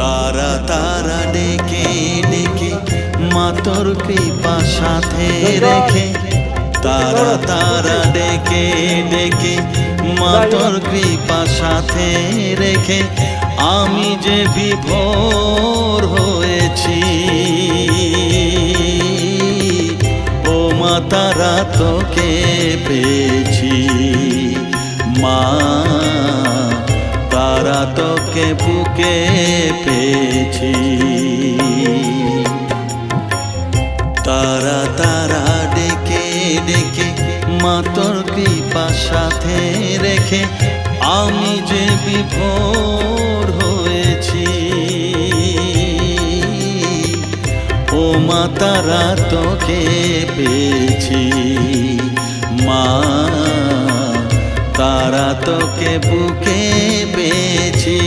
তারা তারা ডেকে ডেকে মা তোর কৃপা সাথে রেখে, তারা তারা ডেকে ডেকে মা তোর কৃপা সাথে রেখে আমি যে বিভোর হয়েছি। ও মা তারা তোকে পেয়েছি, মা তারা তোকে বুকে পেয়েছি। তারা তারা ডেকে ডেকে মা তোর কৃপা সাথে রেখে আমি যে বিভোর হয়েছি। ও মা তারা তোকে পেয়েছি, মা তারা তোকে বুকে পেয়েছি।